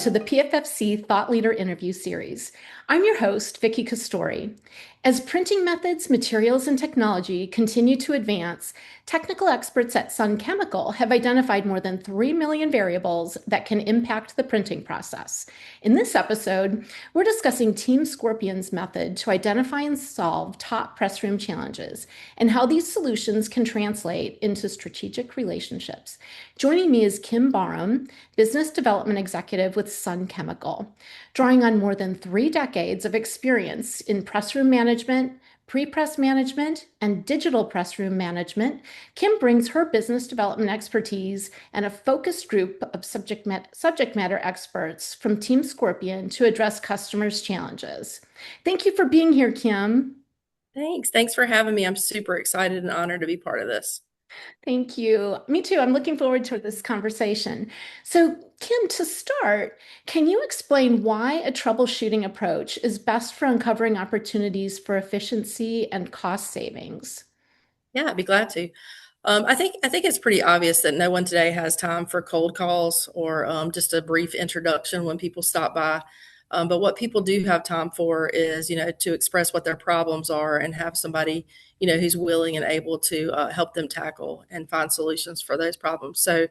to the PFFC Thought Leader Interview Series. I'm your host, Vicki Castori. As printing methods, materials, and technology continue to advance, technical experts at Sun Chemical have identified more than 3 million variables that can impact the printing process. In this episode, we're discussing Team Scorpion's method to identify and solve top press room challenges and how these solutions can translate into strategic relationships. Joining me is Kim.Barham, Business Development Executive with Sun Chemical. Drawing on more than 3 decades of experience in press room management, prepress management, and digital press room management, Kim brings her business development expertise and a focused group of subject matter experts from Team Scorpion to address customers' challenges. Thank you for being here, Kim. Thanks. Thanks for having me. I'm super excited and honored to be part of this. Thank you. Me too. I'm looking forward to this conversation. So, Kim, to start, can you explain why a troubleshooting approach is best for uncovering opportunities for efficiency and cost savings? Yeah, I'd be glad to. I think it's pretty obvious that no one today has time for cold calls or just a brief introduction when people stop by. But what people do have time for is, to express what their problems are and have somebody, who's willing and able to help them tackle and find solutions for those problems. So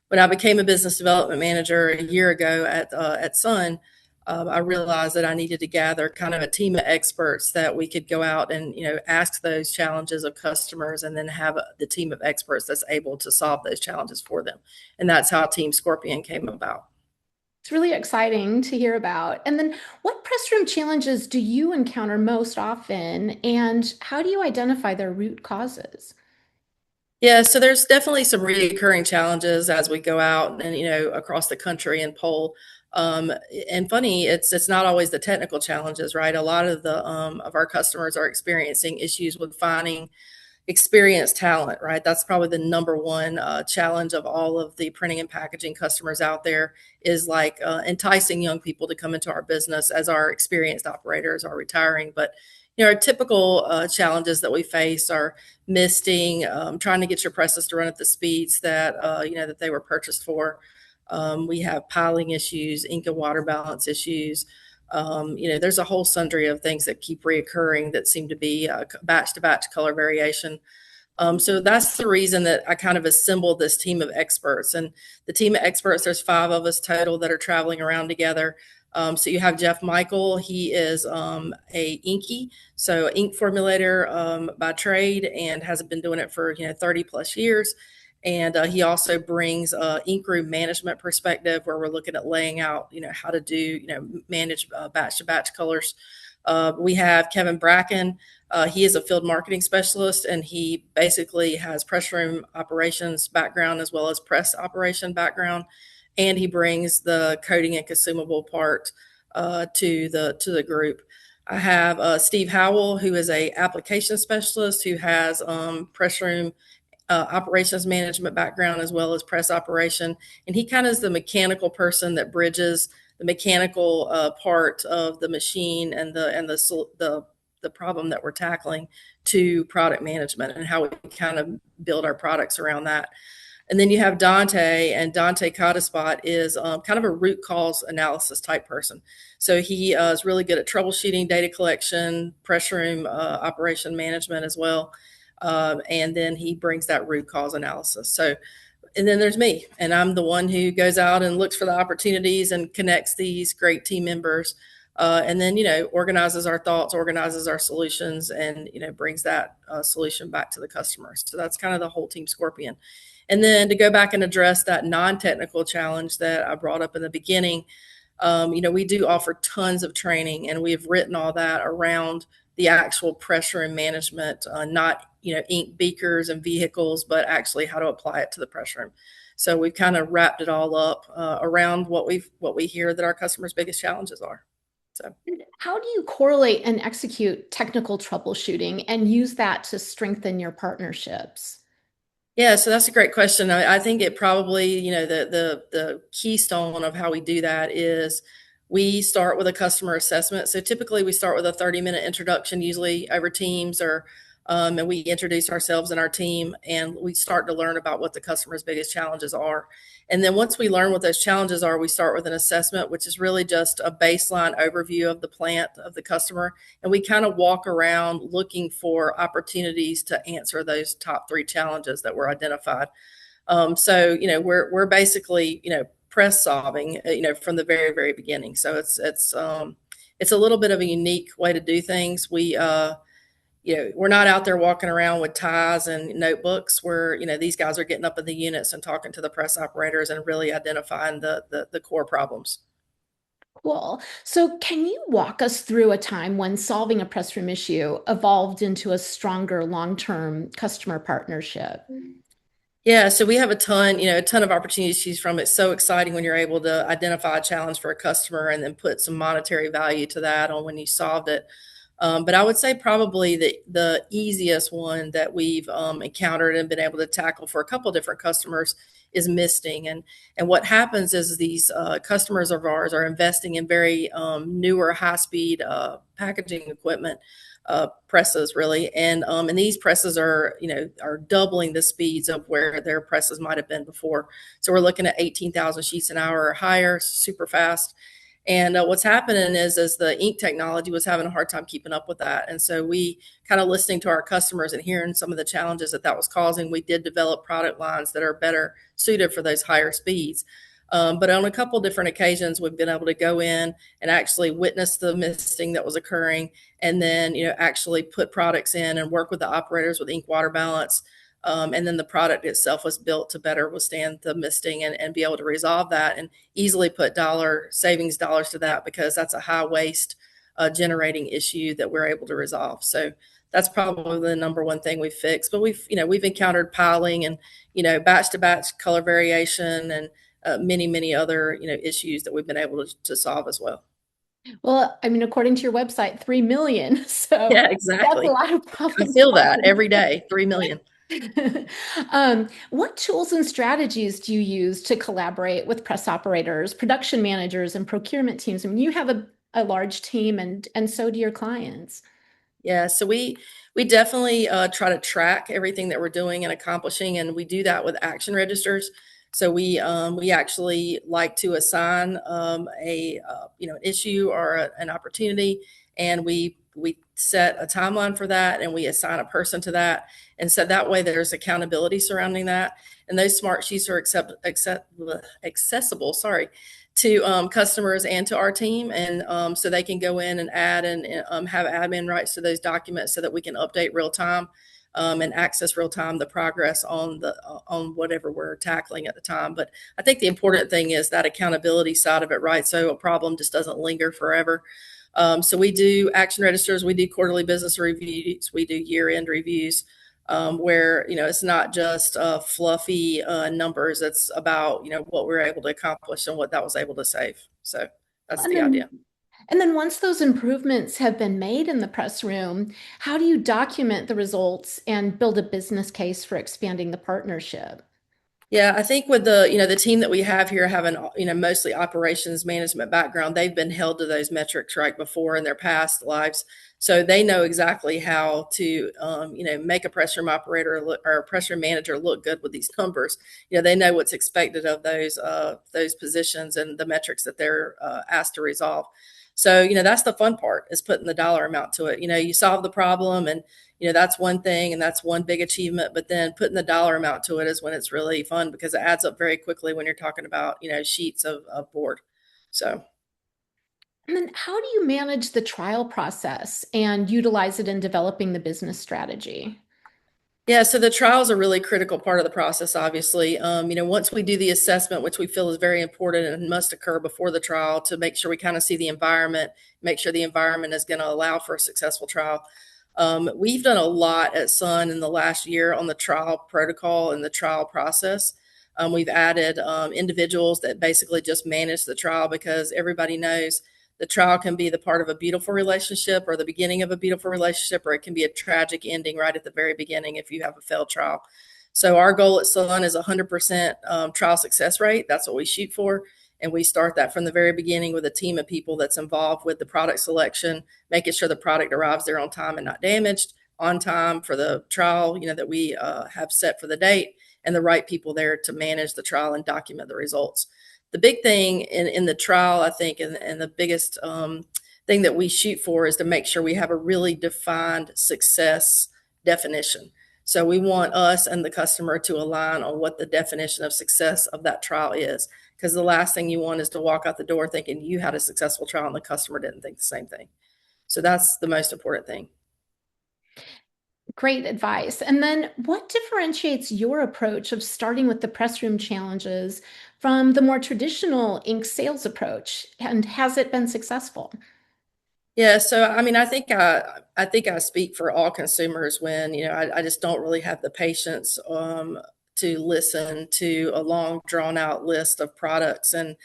when I became a business development manager a year ago at Sun, I realized that I needed to gather kind of a team of experts that we could go out and ask those challenges of customers, and then have the team of experts that's able to solve those challenges for them. And that's how Team Scorpion came about. It's really exciting to hear about. And then, what press room challenges do you encounter most often, and how do you identify their root causes? Yeah, so there's definitely some recurring challenges as we go out and across the country and poll. Um, and funny, it's not always the technical challenges, right? A lot of the of our customers are experiencing issues with finding experienced talent, right? That's probably the number one challenge of all of the printing and packaging customers out there, is like enticing young people to come into our business as our experienced operators are retiring. But our typical challenges that we face are misting, trying to get your presses to run at the speeds that that they were purchased for. We have piling issues, ink and water balance issues. There's a whole sundry of things that keep reoccurring that seem to be batch to batch color variation. So that's the reason that I kind of assembled this team of experts. And the team of experts, there's 5 of us total that are traveling around together. So you have Jeff Michael. He is a inky, so ink formulator by trade, and has been doing it for 30 plus years. And he also brings ink room management perspective, where we're looking at laying out how to do manage batch to batch colors. We have Kevin Bracken. He is a field marketing specialist, and he basically has press room operations background as well as press operation background, and he brings the coding and consumable part to the group. I have Steve Howell, who is a application specialist who has press room operations management background as well as press operation, and he kind of is the mechanical person that bridges the mechanical part of the machine and the problem that we're tackling to product management, and how we kind of build our products around that. And then you have Dante, and Dante Codispot is kind of a root cause analysis type person. So he is really good at troubleshooting, data collection, press room operation management as well. And then he brings that root cause analysis. So, and then there's me, and I'm the one who goes out and looks for the opportunities and connects these great team members. And then, organizes our thoughts, organizes our solutions, and, brings that solution back to the customer. So that's kind of the whole Team Scorpion. And then to go back and address that non-technical challenge that I brought up in the beginning, we do offer tons of training, and we've written all that around the actual press room management, not, ink beakers and vehicles, but actually how to apply it to the press room. So we've kind of wrapped it all up around what we hear that our customers' biggest challenges are. So. How do you correlate and execute technical troubleshooting and use that to strengthen your partnerships? Yeah, so that's a great question. I think it probably, the keystone of how we do that is we start with a customer assessment. So typically we start with a 30-minute introduction, usually over Teams or And we introduce ourselves and our team, and we start to learn about what the customer's biggest challenges are. And then once we learn what those challenges are, we start with an assessment, which is really just a baseline overview of the plant, of the customer. And we kind of walk around looking for opportunities to answer those top three challenges that were identified. So, we're basically, press solving, from the very, very beginning. So it's a little bit of a unique way to do things. We're not out there walking around with ties and notebooks. These guys are getting up in the units and talking to the press operators and really identifying the core problems. Cool. So, can you walk us through a time when solving a press room issue evolved into a stronger long-term customer partnership? Yeah, so we have a ton of opportunities to choose from. It's so exciting when you're able to identify a challenge for a customer and then put some monetary value to that on when you solved it. But I would say probably the easiest one that we've encountered and been able to tackle for a couple different customers is misting. And what happens is these customers of ours are investing in very newer, high speed packaging equipment. Presses really, and these presses are doubling the speeds of where their presses might have been before. So we're looking at 18,000 sheets an hour or higher, super fast. And what's happening is the ink technology was having a hard time keeping up with that. And so we kind of listening to our customers and hearing some of the challenges that was causing, we did develop product lines that are better suited for those higher speeds. But on a couple different occasions, we've been able to go in and actually witness the misting that was occurring, and then actually put products in and work with the operators with ink water balance. And then the product itself was built to better withstand the misting and be able to resolve that and easily put savings dollars to that, because that's a high waste generating issue that we're able to resolve. So that's probably the number one thing we've fixed. But we've encountered piling and batch to batch color variation and many other issues that we've been able to solve as well. Well, I mean, according to your website, 3 million. So Yeah, that's a exactly. lot of I problem feel that solving. every day. 3 million. What tools and strategies do you use to collaborate with press operators, production managers, and procurement teams? I mean, you have a large team, and so do your clients. Yeah, so we definitely try to track everything that we're doing and accomplishing, and we do that with action registers. So we actually like to assign an issue or an opportunity, and we set a timeline for that, and we assign a person to that, and so that way there's accountability surrounding that. And those smart sheets are accessible. Sorry, to customers and to our team, and so they can go in and add and have admin rights to those documents so that we can update real time and access real time the progress on whatever we're tackling at the time. But I think the important thing is that accountability side of it, right? So a problem just doesn't linger forever. So we do action registers, we do quarterly business reviews, we do year-end reviews, where it's not just fluffy numbers. It's about what we were able to accomplish and what that was able to save. So that's And the idea. then, and then once those improvements have been made in the press room, how do you document the results and build a business case for expanding the partnership? Yeah, I think with the team that we have here having, mostly operations management background, they've been held to those metrics right before in their past lives. So they know exactly how to, make a press room operator or a press room manager look good with these numbers. They know what's expected of those positions and the metrics that they're asked to resolve. So, that's the fun part, is putting the dollar amount to it. You solve the problem, and that's one thing, and that's one big achievement, but then putting the dollar amount to it is when it's really fun, because it adds up very quickly when you're talking about sheets of board. So And then how do you manage the trial process and utilize it in developing the business strategy? yeah, so the trial is a really critical part of the process, obviously. Once we do the assessment, which we feel is very important and must occur before the trial, to make sure we kind of see the environment, make sure the environment is going to allow for a successful trial. We've done a lot at Sun in the last year on the trial protocol and the trial process. We've added individuals that basically just manage the trial, because everybody knows the trial can be the part of a beautiful relationship or the beginning of a beautiful relationship, or it can be a tragic ending right at the very beginning if you have a failed trial. So our goal at Sun is 100% trial success rate. That's what we shoot for. And we start that from the very beginning with a team of people that's involved with the product selection, making sure the product arrives there on time and not damaged, on time for the trial, that we have set for the date, and the right people there to manage the trial and document the results. The big thing in the trial, I think, and the biggest thing that we shoot for is to make sure we have a really defined success definition. So we want us and the customer to align on what the definition of success of that trial is. Because the last thing you want is to walk out the door thinking you had a successful trial and the customer didn't think the same thing. So that's the most important thing. Great advice. And then what differentiates your approach of starting with the pressroom challenges from the more traditional ink sales approach? And has it been successful? Yeah, so I mean, I think I speak for all consumers when I just don't really have the patience to listen to a long drawn out list of products and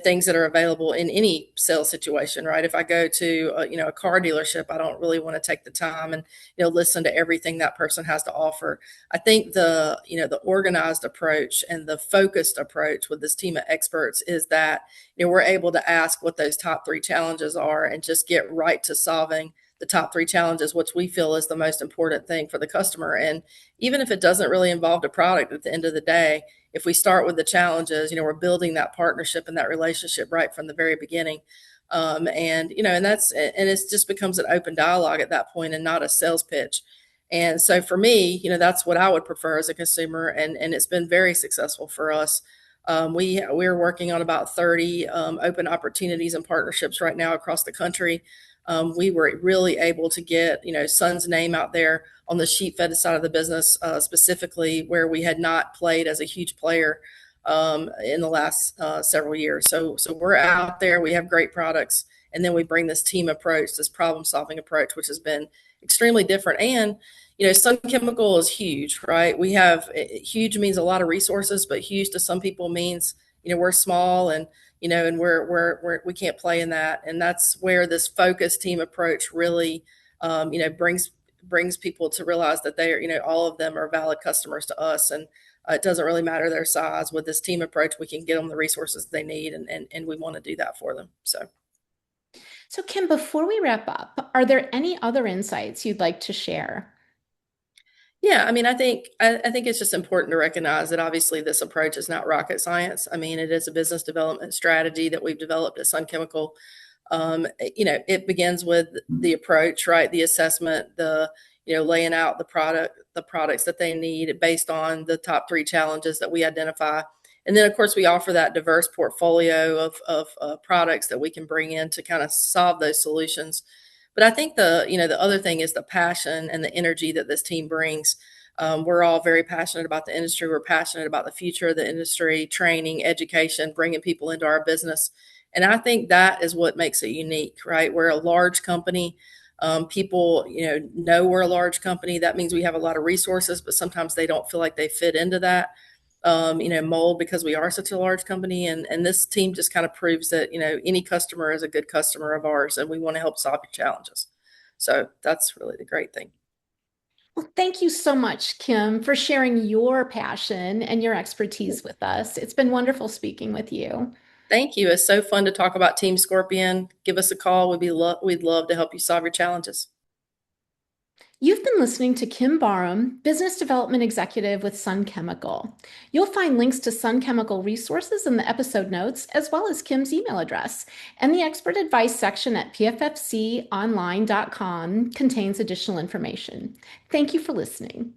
things that are available in any sales situation, right? If I go to a car dealership, I don't really want to take the time and listen to everything that person has to offer. I think the organized approach and the focused approach with this team of experts is that we're able to ask what those top three challenges are and just get right to solving the top three challenges, which we feel is the most important thing for the customer. And even if it doesn't really involve the product at the end of the day, if we start with the challenges, we're building that partnership and that relationship right from the very beginning. And it just becomes an open dialogue at that point and not a sales pitch. And so for me, that's what I would prefer as a consumer. And it's been very successful for us. We're working on about 30 open opportunities and partnerships right now across the country. We were really able to get Sun's name out there on the sheet fed side of the business, specifically where we had not played as a huge player in the last several years. So we're out there. We have great products, and then we bring this team approach, this problem solving approach, which has been extremely different. And Sun Chemical is huge, right? We have huge means a lot of resources, but huge to some people means we're small and and we can't play in that. And that's where this focused team approach really brings people to realize that they are all of them are valid customers to us, and it doesn't really matter their size. With this team approach, we can get them the resources they need, and we want to do that for them. So, Kim, before we wrap up, are there any other insights you'd like to share? Yeah, I mean, I think it's just important to recognize that obviously this approach is not rocket science. I mean, it is a business development strategy that we've developed at Sun Chemical. It begins with the approach, right? The assessment, the laying out the products that they need based on the top three challenges that we identify. And then, of course, we offer that diverse portfolio of products that we can bring in to kind of solve those solutions. But I think the other thing is the passion and the energy that this team brings. We're all very passionate about the industry. We're passionate about the future of the industry, training, education, bringing people into our business. And I think that is what makes it unique, right? We're a large company. People, know we're a large company. That means we have a lot of resources, but sometimes they don't feel like they fit into that, mold because we are such a large company. And this team just kind of proves that, any customer is a good customer of ours, and we want to help solve your challenges. So that's really the great thing. Well, thank you so much, Kim, for sharing your passion and your expertise with us. It's been wonderful speaking with you. Thank you. It's so fun to talk about Team Scorpion. Give us a call. We'd love to help you solve your challenges. You've been listening to Kim.Barham, Business Development Executive with Sun Chemical. You'll find links to Sun Chemical resources in the episode notes, as well as Kim's email address. And the expert advice section at pffconline.com contains additional information. Thank you for listening.